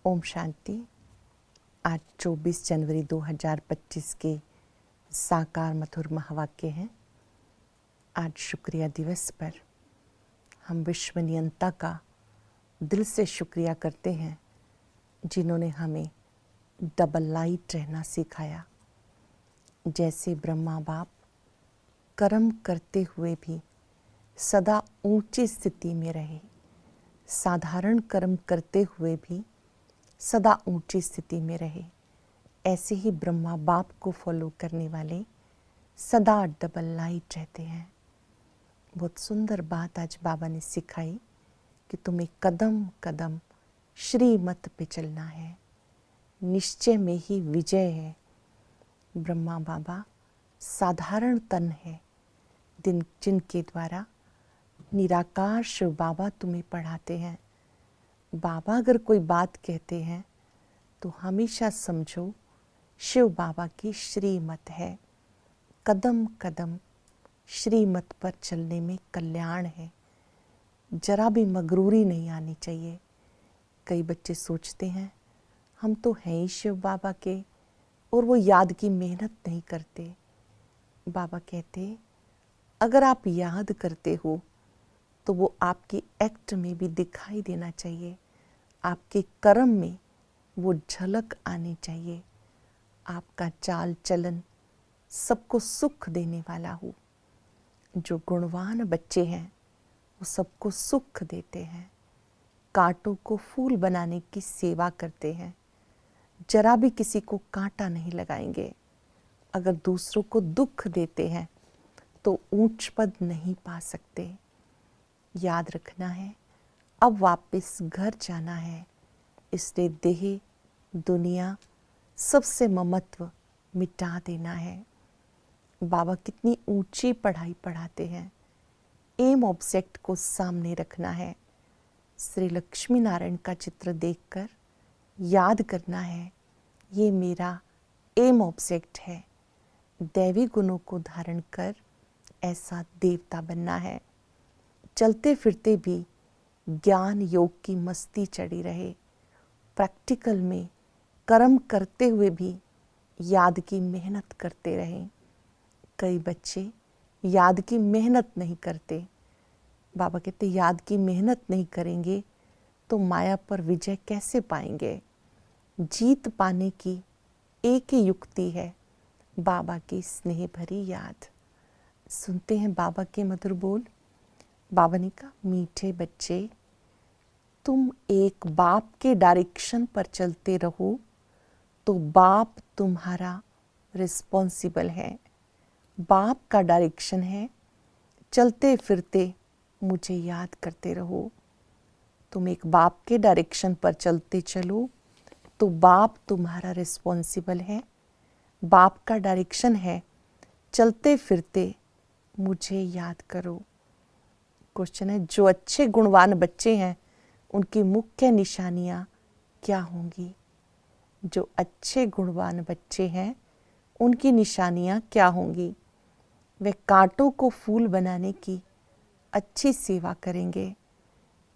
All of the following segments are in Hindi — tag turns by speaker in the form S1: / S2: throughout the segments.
S1: ओम शांति। आज 24 जनवरी 2025 के साकार मधुर महावाक्य हैं। आज शुक्रिया दिवस पर हम विश्व नियंता का दिल से शुक्रिया करते हैं, जिन्होंने हमें डबल लाइट रहना सिखाया। जैसे ब्रह्मा बाप कर्म करते हुए भी सदा ऊंची स्थिति में रहे, साधारण कर्म करते हुए भी सदा ऊंची स्थिति में रहे, ऐसे ही ब्रह्मा बाप को फॉलो करने वाले सदा डबल लाइट रहते हैं। बहुत सुंदर बात आज बाबा ने सिखाई कि तुम्हें कदम कदम श्रीमत पे चलना है, निश्चय में ही विजय है। ब्रह्मा बाबा साधारण तन है, जिनके द्वारा निराकार शिव बाबा तुम्हें पढ़ाते हैं। बाबा अगर कोई बात कहते हैं तो हमेशा समझो शिव बाबा की श्रीमत है। कदम कदम श्रीमत पर चलने में कल्याण है, जरा भी मगरूरी नहीं आनी चाहिए। कई बच्चे सोचते हैं हम तो हैं ही शिव बाबा के, और वो याद की मेहनत नहीं करते। बाबा कहते अगर आप याद करते हो तो वो आपकी एक्ट में भी दिखाई देना चाहिए, आपके कर्म में वो झलक आनी चाहिए। आपका चाल चलन सबको सुख देने वाला हो। जो गुणवान बच्चे हैं वो सबको सुख देते हैं, कांटों को फूल बनाने की सेवा करते हैं, जरा भी किसी को कांटा नहीं लगाएंगे। अगर दूसरों को दुख देते हैं तो ऊंच पद नहीं पा सकते। याद रखना है अब वापस घर जाना है, इसलिए देह दुनिया सबसे ममत्व मिटा देना है। बाबा कितनी ऊंची पढ़ाई पढ़ाते हैं। एम ऑब्जेक्ट को सामने रखना है। श्री लक्ष्मी नारायण का चित्र देखकर याद करना है, ये मेरा एम ऑब्जेक्ट है। दैवी गुणों को धारण कर ऐसा देवता बनना है। चलते फिरते भी ज्ञान योग की मस्ती चढ़ी रहे। प्रैक्टिकल में कर्म करते हुए भी याद की मेहनत करते रहें। कई बच्चे याद की मेहनत नहीं करते। बाबा कहते याद की मेहनत नहीं करेंगे तो माया पर विजय कैसे पाएंगे। जीत पाने की एक ही युक्ति है, बाबा की स्नेह भरी याद। सुनते हैं बाबा के मधुर बोल। बाबा ने कहा, मीठे बच्चे तुम एक बाप के डायरेक्शन पर चलते रहो तो बाप तुम्हारा रिस्पॉन्सिबल है। बाप का डायरेक्शन है, चलते फिरते मुझे याद करते रहो। तुम एक बाप के डायरेक्शन पर चलते चलो तो बाप तुम्हारा रिस्पॉन्सिबल है। बाप का डायरेक्शन है, चलते फिरते मुझे याद करो। क्वेश्चन है, जो अच्छे गुणवान बच्चे हैं उनकी मुख्य निशानियां क्या होंगी? जो अच्छे गुणवान बच्चे हैं उनकी निशानियां क्या होंगी? वे कांटों को फूल बनाने की अच्छी सेवा करेंगे,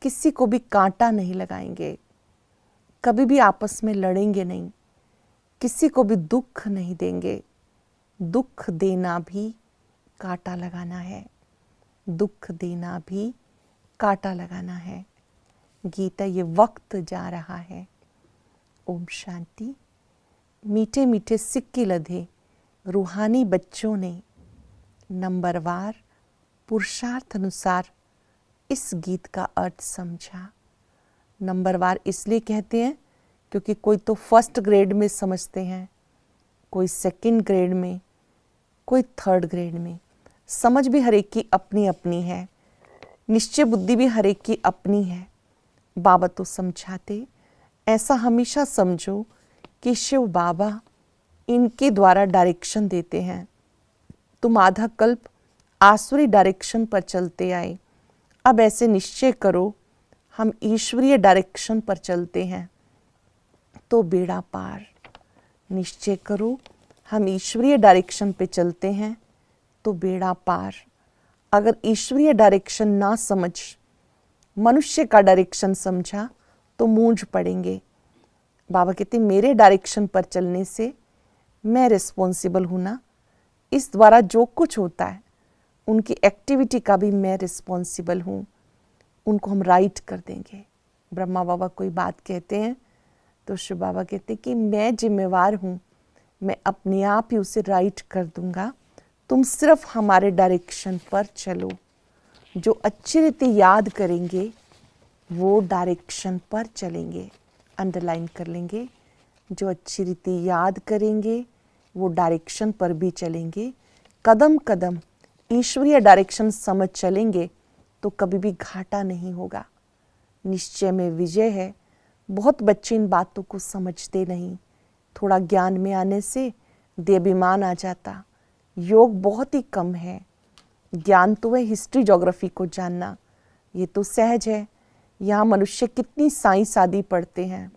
S1: किसी को भी कांटा नहीं लगाएंगे, कभी भी आपस में लड़ेंगे नहीं, किसी को भी दुख नहीं देंगे। दुख देना भी कांटा लगाना है, दुख देना भी कांटा लगाना है। गीता, ये वक्त जा रहा है। ओम शांति। मीठे मीठे सिक्के लधे रूहानी बच्चों ने नंबरवार पुरुषार्थ अनुसार इस गीत का अर्थ समझा। नंबरवार इसलिए कहते हैं क्योंकि कोई तो फर्स्ट ग्रेड में समझते हैं, कोई सेकंड ग्रेड में, कोई थर्ड ग्रेड में। समझ भी हर एक की अपनी अपनी है, निश्चय बुद्धि भी हर एक की अपनी है। बाबा तो समझाते ऐसा हमेशा समझो कि शिव बाबा इनके द्वारा डायरेक्शन देते हैं। तुम आधा कल्प आसुरी डायरेक्शन पर चलते आए, अब ऐसे निश्चय करो हम ईश्वरीय डायरेक्शन पर चलते हैं तो बेड़ा पार। निश्चय करो हम ईश्वरीय डायरेक्शन पे चलते हैं तो बेड़ा पार। अगर ईश्वरीय डायरेक्शन ना समझ मनुष्य का डायरेक्शन समझा तो मूंझ पड़ेंगे। बाबा कहते मेरे डायरेक्शन पर चलने से मैं रिस्पॉन्सिबल हूँ ना, इस द्वारा जो कुछ होता है उनकी एक्टिविटी का भी मैं रिस्पॉन्सिबल हूँ, उनको हम राइट कर देंगे। ब्रह्मा बाबा कोई बात कहते हैं तो शिव बाबा कहते हैं कि मैं जिम्मेवार हूँ, मैं अपने आप ही उसे राइट कर दूंगा, तुम सिर्फ हमारे डायरेक्शन पर चलो। जो अच्छी रीति याद करेंगे वो डायरेक्शन पर चलेंगे। अंडरलाइन कर लेंगे, जो अच्छी रीति याद करेंगे वो डायरेक्शन पर भी चलेंगे। कदम कदम ईश्वरीय डायरेक्शन समझ चलेंगे तो कभी भी घाटा नहीं होगा। निश्चय में विजय है। बहुत बच्चे इन बातों को समझते नहीं। थोड़ा ज्ञान में आने से देहाभिमान आ जाता। योग बहुत ही कम है। ज्ञान तो है हिस्ट्री ज्योग्राफी को जानना, ये तो सहज है। यहाँ मनुष्य कितनी साइंस आदि पढ़ते हैं,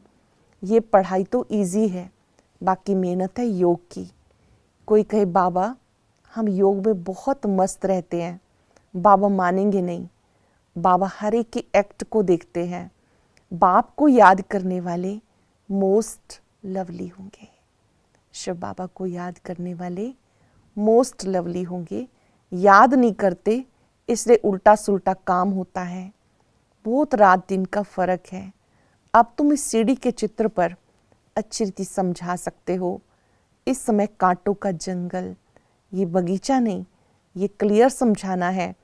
S1: ये पढ़ाई तो इजी है, बाकी मेहनत है योग की। कोई कहे बाबा हम योग में बहुत मस्त रहते हैं, बाबा मानेंगे नहीं। बाबा हर एक के एक्ट को देखते हैं। बाप को याद करने वाले मोस्ट लवली होंगे। शिव बाबा को याद करने वाले मोस्ट लवली होंगे। याद नहीं करते इसलिए उल्टा सुल्टा काम होता है। बहुत रात दिन का फर्क है। अब तुम इस सीढ़ी के चित्र पर अच्छी रीति समझा सकते हो। इस समय कांटों का जंगल, ये बगीचा नहीं, ये क्लियर समझाना है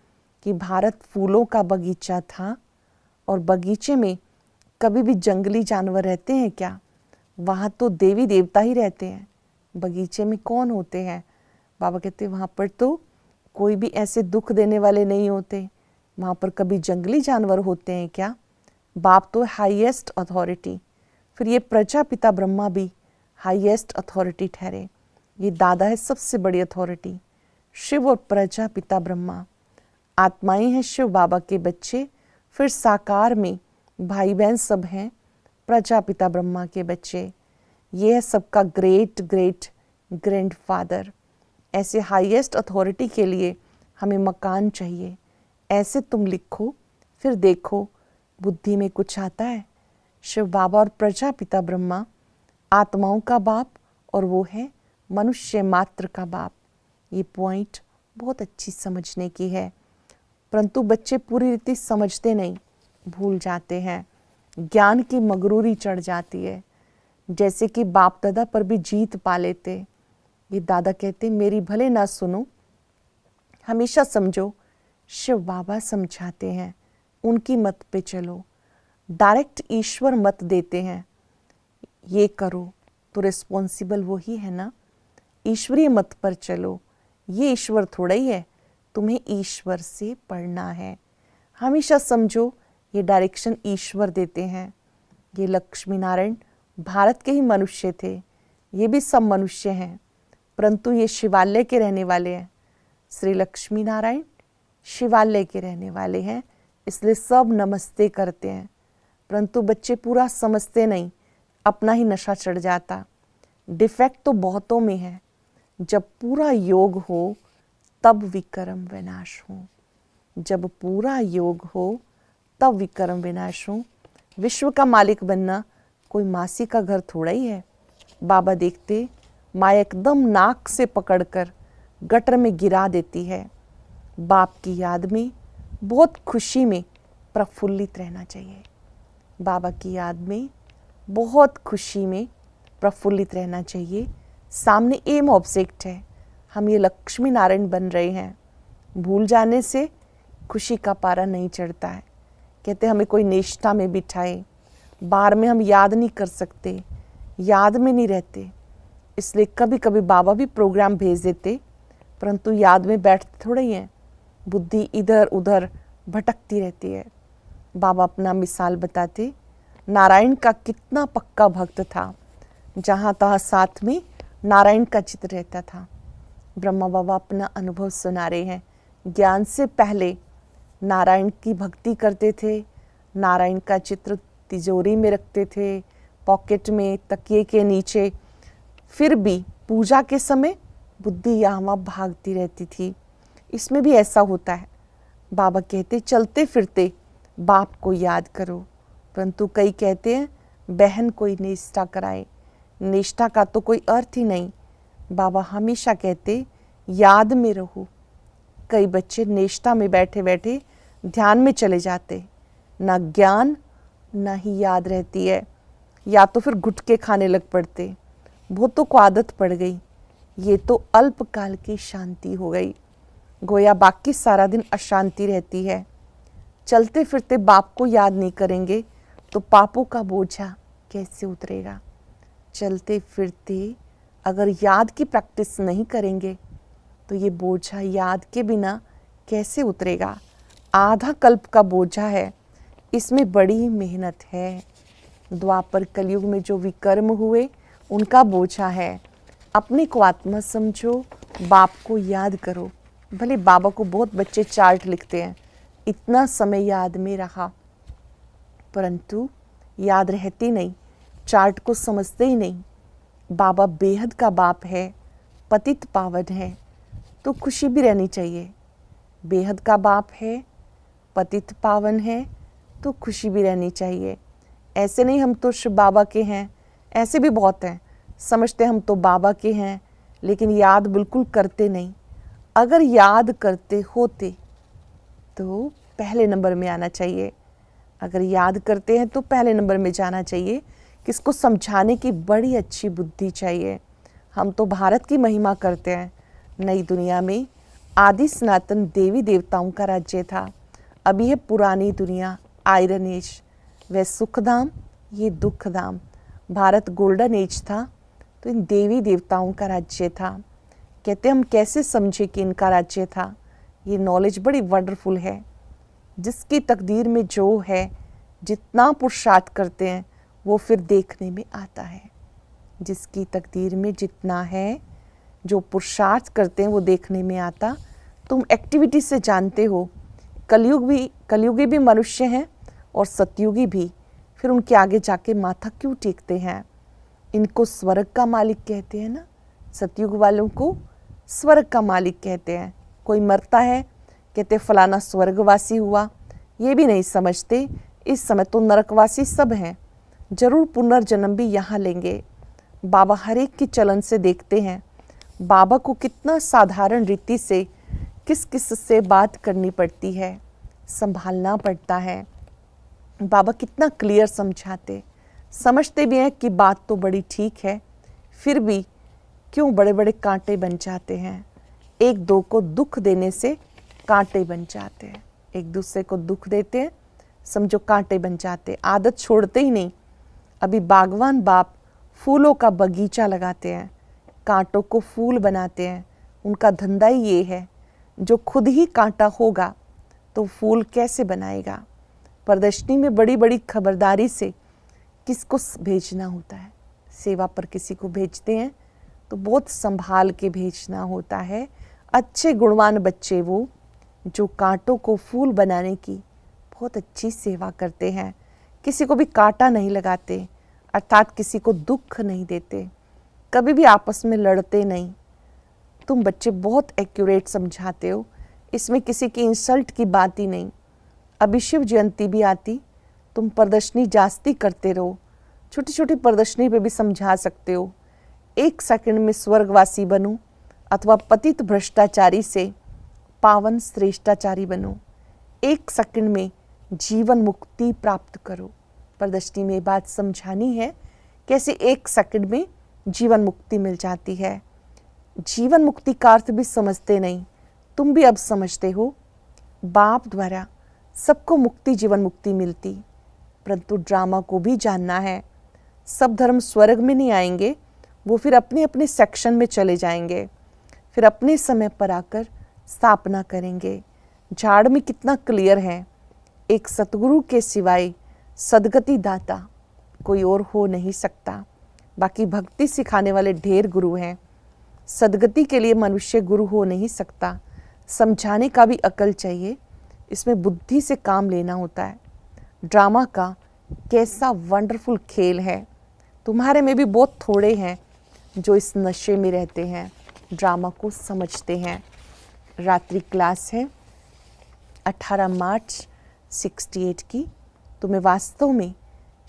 S1: कि भारत फूलों का बगीचा था और बगीचे में कभी भी जंगली जानवर रहते हैं क्या? वहाँ तो देवी देवता ही रहते हैं। बगीचे में कौन होते हैं? बाबा कहते हैं वहाँ पर तो कोई भी ऐसे दुख देने वाले नहीं होते। वहाँ पर कभी जंगली जानवर होते हैं क्या? बाप तो हाईएस्ट अथॉरिटी, फिर ये प्रजापिता ब्रह्मा भी हाईएस्ट अथॉरिटी ठहरे। ये दादा है सबसे बड़ी अथॉरिटी। शिव और प्रजापिता ब्रह्मा आत्माएं हैं शिव बाबा के बच्चे, फिर साकार में भाई बहन सब हैं प्रजापिता ब्रह्मा के बच्चे। ये है सबका ग्रेट ग्रेट ग्रैंडफादर। ऐसे हाईएस्ट अथॉरिटी के लिए हमें मकान चाहिए। ऐसे तुम लिखो फिर देखो बुद्धि में कुछ आता है। शिव बाबा और प्रजापिता ब्रह्मा आत्माओं का बाप और वो है मनुष्य मात्र का बाप। ये पॉइंट बहुत अच्छी समझने की है, परंतु बच्चे पूरी रीति समझते नहीं, भूल जाते हैं। ज्ञान की मगरूरी चढ़ जाती है, जैसे कि बाप दादा पर भी जीत पा लेते। ये दादा कहते मेरी भले ना सुनो, हमेशा समझो शिव बाबा समझाते हैं, उनकी मत पे चलो। डायरेक्ट ईश्वर मत देते हैं, ये करो तो रिस्पॉन्सिबल वही है ना। ईश्वरीय मत पर चलो, ये ईश्वर थोड़ा ही है, तुम्हें ईश्वर से पढ़ना है। हमेशा समझो ये डायरेक्शन ईश्वर देते हैं। ये लक्ष्मी नारायण भारत के ही मनुष्य थे, ये भी सब मनुष्य हैं, परंतु ये शिवालय के रहने वाले हैं। श्री लक्ष्मी नारायण शिवालय के रहने वाले हैं, इसलिए सब नमस्ते करते हैं, परंतु बच्चे पूरा समझते नहीं, अपना ही नशा चढ़ जाता। डिफेक्ट तो बहुतों में है। जब पूरा योग हो तब विक्रम विनाश हो। जब पूरा योग हो तब विक्रम विनाश हो। विश्व का मालिक बनना कोई मासी का घर थोड़ा ही है। बाबा देखते माँ एकदम नाक से पकड़कर गटर में गिरा देती है। बाप की याद में बहुत खुशी में प्रफुल्लित रहना चाहिए। बाबा की याद में बहुत खुशी में प्रफुल्लित रहना चाहिए। सामने एम ऑब्जेक्ट है, हम ये लक्ष्मी नारायण बन रहे हैं। भूल जाने से खुशी का पारा नहीं चढ़ता है। कहते हमें कोई निष्ठा में बिठाए, बार में हम याद नहीं कर सकते, याद में नहीं रहते, इसलिए कभी कभी बाबा भी प्रोग्राम भेज देते, परंतु याद में बैठते थोड़ा ही हैं। बुद्धि इधर उधर भटकती रहती है। बाबा अपना मिसाल बताते, नारायण का कितना पक्का भक्त था, जहाँ तहाँ साथ में नारायण का चित्र रहता था। ब्रह्मा बाबा अपना अनुभव सुना रहे हैं। ज्ञान से पहले नारायण की भक्ति करते थे, नारायण का चित्र तिजोरी में रखते थे, पॉकेट में, तकिए के नीचे, फिर भी पूजा के समय बुद्धि यहाँ वहाँ भागती रहती थी। इसमें भी ऐसा होता है। बाबा कहते चलते फिरते बाप को याद करो, परंतु कई कहते हैं बहन कोई निष्ठा कराए। निष्ठा का तो कोई अर्थ ही नहीं। बाबा हमेशा कहते याद में रहो। कई बच्चे निष्ठा में बैठे बैठे ध्यान में चले जाते, ना ज्ञान ना ही याद रहती है, या तो फिर गुटके खाने लग पड़ते। बहुतों को आदत पड़ गई। ये तो अल्पकाल की शांति हो गई, गोया बाकी सारा दिन अशांति रहती है। चलते फिरते बाप को याद नहीं करेंगे तो पापों का बोझा कैसे उतरेगा। चलते फिरते अगर याद की प्रैक्टिस नहीं करेंगे तो ये बोझा याद के बिना कैसे उतरेगा। आधा कल्प का बोझा है, इसमें बड़ी मेहनत है। द्वापर कलयुग में जो विकर्म हुए उनका बोझा है। अपने को आत्मा समझो, बाप को याद करो। भले बाबा को बहुत बच्चे चार्ट लिखते हैं, इतना समय याद में रहा, परंतु याद रहती नहीं, चार्ट को समझते ही नहीं। बाबा बेहद का बाप है, पतित पावन है, तो खुशी भी रहनी चाहिए। बेहद का बाप है, पतित पावन है, तो खुशी भी रहनी चाहिए। ऐसे नहीं हम तो शिव बाबा के हैं, ऐसे भी बहुत हैं, समझते हम तो बाबा के हैं लेकिन याद बिल्कुल करते नहीं। अगर याद करते होते तो पहले नंबर में आना चाहिए। अगर याद करते हैं तो पहले नंबर में जाना चाहिए। किसको समझाने की बड़ी अच्छी बुद्धि चाहिए। हम तो भारत की महिमा करते हैं। नई दुनिया में आदि सनातन देवी देवताओं का राज्य था। अभी है पुरानी दुनिया, आयरन एज। वह सुखधाम, ये दुखधाम। भारत गोल्डन एज था तो इन देवी देवताओं का राज्य था। कहते हम कैसे समझे कि इनका राज्य था। ये नॉलेज बड़ी वंडरफुल है। जिसकी तकदीर में जो है, जितना पुरुषार्थ करते हैं वो फिर देखने में आता है। जिसकी तकदीर में जितना है, जो पुरुषार्थ करते हैं वो देखने में आता। तुम एक्टिविटी से जानते हो कलयुगी भी मनुष्य हैं और सतयुगी भी। फिर उनके आगे जाके माथा क्यों टेकते हैं। इनको स्वर्ग का मालिक कहते हैं ना, सतयुग वालों को स्वर्ग का मालिक कहते हैं। कोई मरता है कहते फलाना स्वर्गवासी हुआ, ये भी नहीं समझते इस समय तो नरकवासी सब हैं, जरूर पुनर्जन्म भी यहाँ लेंगे। बाबा हर एक की चलन से देखते हैं। बाबा को कितना साधारण रीति से किस किस से बात करनी पड़ती है, संभालना पड़ता है। बाबा कितना क्लियर समझाते, समझते भी हैं कि बात तो बड़ी ठीक है, फिर भी क्यों बड़े बड़े कांटे बन जाते हैं। एक दो को दुख देने से कांटे बन जाते हैं। एक दूसरे को दुख देते हैं, समझो कांटे बन जाते, आदत छोड़ते ही नहीं। अभी बागवान बाप फूलों का बगीचा लगाते हैं, कांटों को फूल बनाते हैं। उनका धंधा ही ये है। जो खुद ही कांटा होगा तो फूल कैसे बनाएगा। प्रदर्शनी में बड़ी बड़ी खबरदारी से किसको भेजना होता है। सेवा पर किसी को भेजते हैं तो बहुत संभाल के भेजना होता है। अच्छे गुणवान बच्चे वो जो कांटों को फूल बनाने की बहुत अच्छी सेवा करते हैं। किसी को भी कांटा नहीं लगाते, अर्थात किसी को दुख नहीं देते, कभी भी आपस में लड़ते नहीं। तुम बच्चे बहुत एक्यूरेट समझाते हो, इसमें किसी की इंसल्ट की बात ही नहीं। अभी शिव जयंती भी आती, तुम प्रदर्शनी जास्ती करते रहो। छोटी छोटी प्रदर्शनी पे भी समझा सकते हो। 1 सेकंड में स्वर्गवासी बनो अथवा पतित भ्रष्टाचारी से पावन श्रेष्ठाचारी बनो। 1 सेकंड में जीवन मुक्ति प्राप्त करो। प्रदर्शनी में बात समझानी है कैसे 1 सेकंड में जीवन मुक्ति मिल जाती है। जीवन मुक्ति का अर्थ भी समझते नहीं, तुम भी अब समझते हो। बाप द्वारा सबको मुक्ति जीवन मुक्ति मिलती, परंतु ड्रामा को भी जानना है। सब धर्म स्वर्ग में नहीं आएंगे, वो फिर अपने अपने सेक्शन में चले जाएंगे, फिर अपने समय पर आकर स्थापना करेंगे। झाड़ में कितना क्लियर है, एक सतगुरु के सिवाय सदगति दाता कोई और हो नहीं सकता। बाकी भक्ति सिखाने वाले ढेर गुरु हैं, सदगति के लिए मनुष्य गुरु हो नहीं सकता। समझाने का भी अकल चाहिए, इसमें बुद्धि से काम लेना होता है। ड्रामा का कैसा वंडरफुल खेल है। तुम्हारे में भी बहुत थोड़े हैं जो इस नशे में रहते हैं, ड्रामा को समझते हैं। रात्रि क्लास है 18 मार्च 68 की। तुम्हें वास्तव में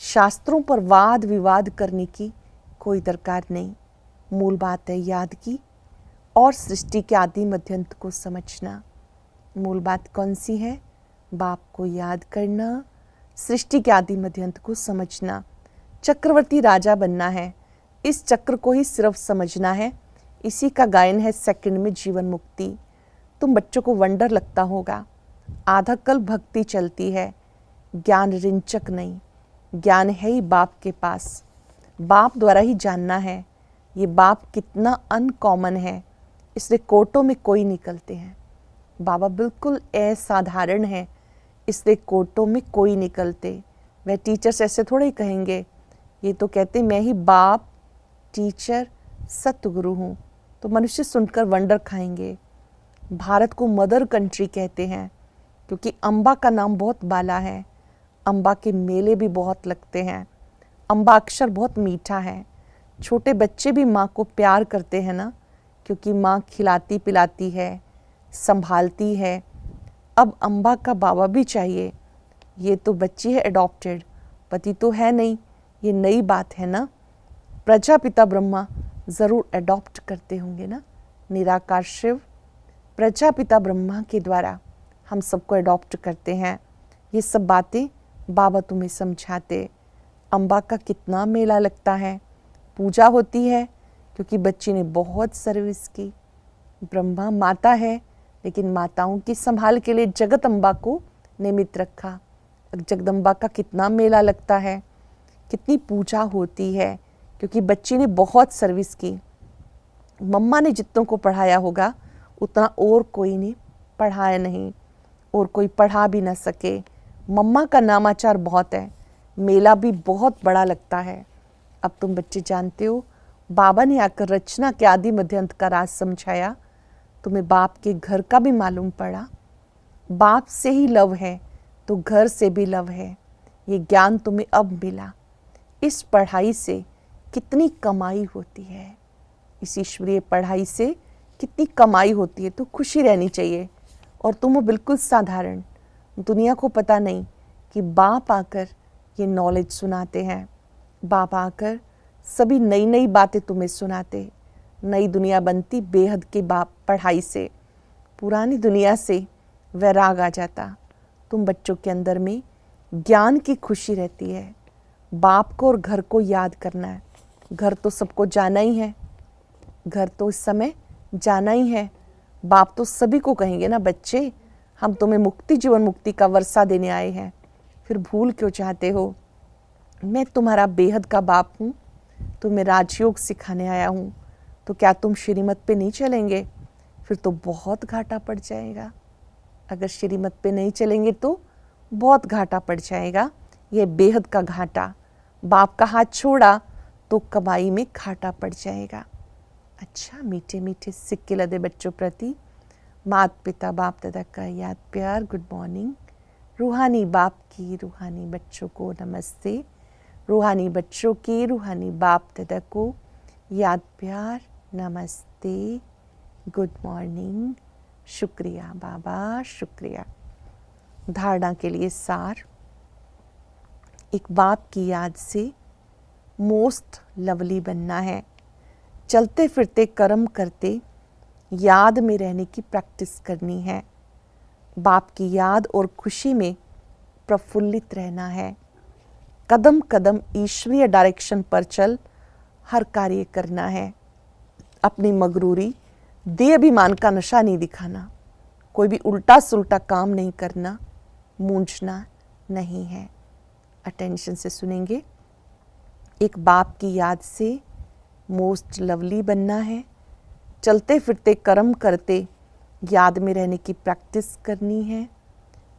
S1: शास्त्रों पर वाद विवाद करने की कोई दरकार नहीं। मूल बात है याद की और सृष्टि के आदि मध्य अंत को समझना। मूल बात कौन सी है? बाप को याद करना, सृष्टि के आदि मध्य अंत को समझना। चक्रवर्ती राजा बनना है, इस चक्र को ही सिर्फ समझना है। इसी का गायन है सेकंड में जीवन मुक्ति। तुम बच्चों को वंडर लगता होगा, आधा कल भक्ति चलती है, ज्ञान रिंचक नहीं, ज्ञान है ही बाप के पास, बाप द्वारा ही जानना है। ये बाप कितना अनकॉमन है, इसलिए कोर्टों में कोई निकलते हैं। बाबा बिल्कुल असाधारण है, इसलिए कोर्टों में कोई निकलते। वह टीचर्स ऐसे थोड़े ही कहेंगे, ये तो कहते मैं ही बाप, टीचर, सतगुरु हूँ, तो मनुष्य सुनकर वंडर खाएंगे। भारत को मदर कंट्री कहते हैं क्योंकि अम्बा का नाम बहुत बाला है। अम्बा के मेले भी बहुत लगते हैं। अम्बा अक्षर बहुत मीठा है। छोटे बच्चे भी माँ को प्यार करते हैं ना, क्योंकि माँ खिलाती पिलाती है, संभालती है। अब अम्बा का बाबा भी चाहिए। ये तो बच्ची है एडॉप्टेड, पति तो है नहीं, ये नई बात है ना। प्रजापिता ब्रह्मा ज़रूर एडॉप्ट करते होंगे ना। निराकार शिव प्रजापिता ब्रह्मा के द्वारा हम सबको एडॉप्ट करते हैं। ये सब बातें बाबा तुम्हें समझाते। अम्बा का कितना मेला लगता है, पूजा होती है क्योंकि बच्ची ने बहुत सर्विस की। ब्रह्मा माता है, लेकिन माताओं की संभाल के लिए जगत अम्बा को निमित्त रखा। जगदम्बा का कितना मेला लगता है, कितनी पूजा होती है क्योंकि बच्ची ने बहुत सर्विस की। मम्मा ने जितनों को पढ़ाया होगा उतना और कोई ने पढ़ाया नहीं, और कोई पढ़ा भी ना सके। मम्मा का नामाचार बहुत है, मेला भी बहुत बड़ा लगता है। अब तुम बच्चे जानते हो, बाबा ने आकर रचना के आदि मध्य अंत का राज समझाया। तुम्हें बाप के घर का भी मालूम पड़ा। बाप से ही लव है तो घर से भी लव है। ये ज्ञान तुम्हें अब मिला। इस पढ़ाई से कितनी कमाई होती है, इस ईश्वरीय पढ़ाई से कितनी कमाई होती है, तो खुशी रहनी चाहिए। और तुम हो बिल्कुल साधारण, दुनिया को पता नहीं कि बाप आकर ये नॉलेज सुनाते हैं। बाप आकर सभी नई नई बातें तुम्हें सुनाते। नई दुनिया बनती बेहद के बाप पढ़ाई से। पुरानी दुनिया से वैराग आ जाता। तुम बच्चों के अंदर में ज्ञान की खुशी रहती है। बाप को और घर को याद करना है। घर तो सबको जाना ही है, घर तो इस समय जाना ही है। बाप तो सभी को कहेंगे ना, बच्चे हम तुम्हें मुक्ति जीवन मुक्ति का वर्षा देने आए हैं, फिर भूल क्यों चाहते हो? मैं तुम्हारा बेहद का बाप हूँ, तुम्हें राजयोग सिखाने आया हूँ। तो क्या तुम श्रीमत पे नहीं चलेंगे? फिर तो बहुत घाटा पड़ जाएगा। अगर श्रीमत पे नहीं चलेंगे तो बहुत घाटा पड़ जाएगा। यह बेहद का घाटा। बाप का हाथ छोड़ा तो कमाई में घाटा पड़ जाएगा। अच्छा, मीठे मीठे सिक्के लदे बच्चों प्रति माता पिता बाप दादा का याद प्यार। Good morning. रूहानी बाप की रूहानी बच्चों को नमस्ते। रूहानी बच्चों की रूहानी बाप दादा को याद प्यार नमस्ते। Good morning. शुक्रिया बाबा, शुक्रिया। धारणा के लिए सार। एक बाप की याद से मोस्ट लवली बनना है। चलते फिरते कर्म करते याद में रहने की प्रैक्टिस करनी है। बाप की याद और खुशी में प्रफुल्लित रहना है। कदम कदम ईश्वरीय डायरेक्शन पर चल हर कार्य करना है। अपनी मगरूरी देह अभिमान का नशा नहीं दिखाना। कोई भी उल्टा सुल्टा काम नहीं करना, मूंझना नहीं है। अटेंशन से सुनेंगे। एक बाप की याद से मोस्ट लवली बनना है। चलते फिरते कर्म करते याद में रहने की प्रैक्टिस करनी है।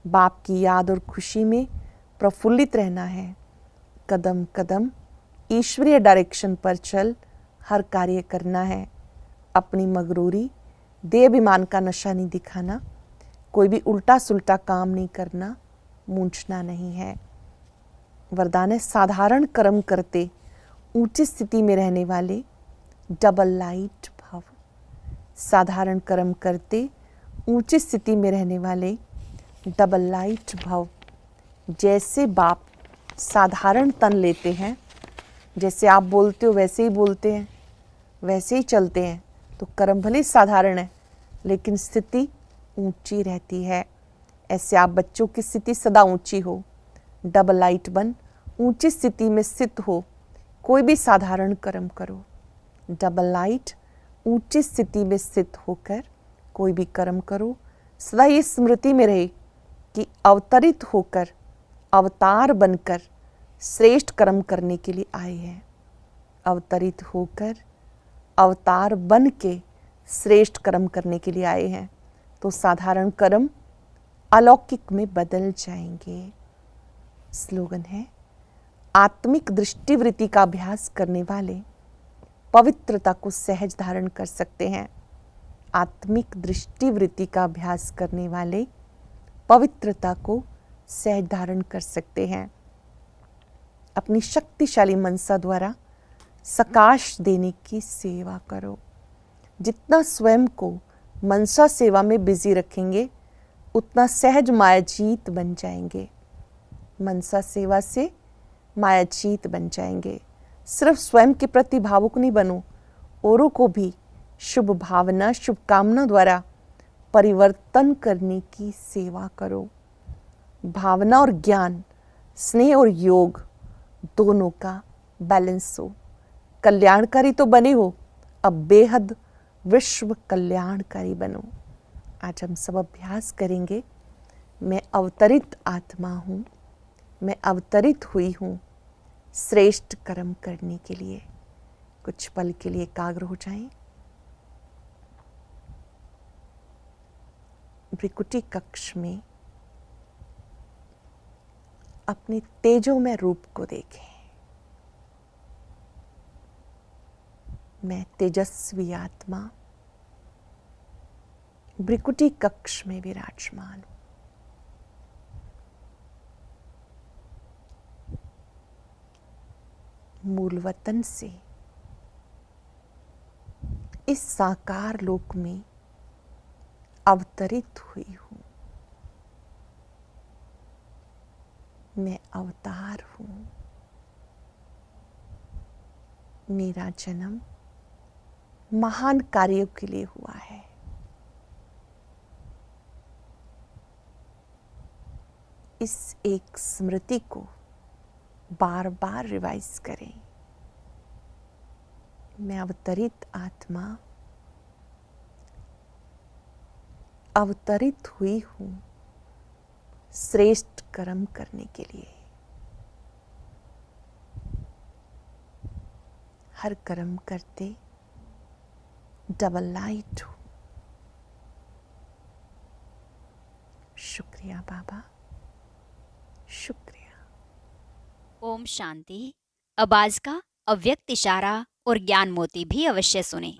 S1: बाप की याद और खुशी में प्रफुल्लित रहना है। कदम कदम ईश्वरीय डायरेक्शन पर चल हर कार्य करना है। अपनी मगरूरी देह अभिमान का नशा नहीं दिखाना। कोई भी उल्टा सुल्टा काम नहीं करना, मूंझना नहीं है। वरदान है साधारण कर्म करते ऊंची स्थिति में रहने वाले डबल लाइट भव। साधारण कर्म करते ऊंची स्थिति में रहने वाले डबल लाइट भव। जैसे बाप साधारण तन लेते हैं, जैसे आप बोलते हो वैसे ही बोलते हैं, वैसे ही चलते हैं, तो कर्म भले साधारण है लेकिन स्थिति ऊंची रहती है। ऐसे आप बच्चों की स्थिति सदा ऊंची हो, डबल लाइट बन ऊंची स्थिति में स्थित हो, कोई भी साधारण कर्म करो। डबल लाइट ऊंची स्थिति में स्थित होकर कोई भी कर्म करो। सदा ये स्मृति में रहे कि अवतरित होकर, अवतार बनकर श्रेष्ठ कर्म करने के लिए आए हैं। अवतरित होकर, अवतार बन के श्रेष्ठ कर्म करने के लिए आए हैं, तो साधारण कर्म अलौकिक में बदल जाएंगे। स्लोगन है, आत्मिक दृष्टिवृत्ति का अभ्यास करने वाले पवित्रता को सहज धारण कर सकते हैं। आत्मिक दृष्टिवृत्ति का अभ्यास करने वाले पवित्रता को सहज धारण कर सकते हैं। अपनी शक्तिशाली मनसा द्वारा सकाश देने की सेवा करो। जितना स्वयं को मनसा सेवा में बिजी रखेंगे उतना सहज मायाजीत बन जाएंगे। मनसा सेवा से मायाजीत बन जाएंगे। सिर्फ स्वयं के प्रति भावुक नहीं बनो, औरों को भी शुभ भावना, शुभकामना द्वारा परिवर्तन करने की सेवा करो। भावना और ज्ञान, स्नेह और योग दोनों का बैलेंस हो। कल्याणकारी तो बने हो, अब बेहद विश्व कल्याणकारी बनो। आज हम सब अभ्यास करेंगे, मैं अवतरित आत्मा हूँ, मैं अवतरित हुई हूँ श्रेष्ठ कर्म करने के लिए। कुछ पल के लिए एकाग्र हो जाएं। भृकुटी कक्ष में अपने तेजोमय रूप को देखें। मैं तेजस्वी आत्मा भृकुटी कक्ष में विराजमान हूं। मूल वतन से इस साकार लोक में अवतरित हुई हूं। मैं अवतार हूं। मेरा जन्म महान कार्यों के लिए हुआ है। इस एक स्मृति को बार बार रिवाइज करें। मैं अवतरित आत्मा अवतरित हुई हूं श्रेष्ठ कर्म करने के लिए। हर कर्म करते डबल लाइट हूं। शुक्रिया बाबा, शुक्रिया।
S2: ओम शांति। अब आज का अव्यक्त इशारा और ज्ञान मोती भी अवश्य सुने।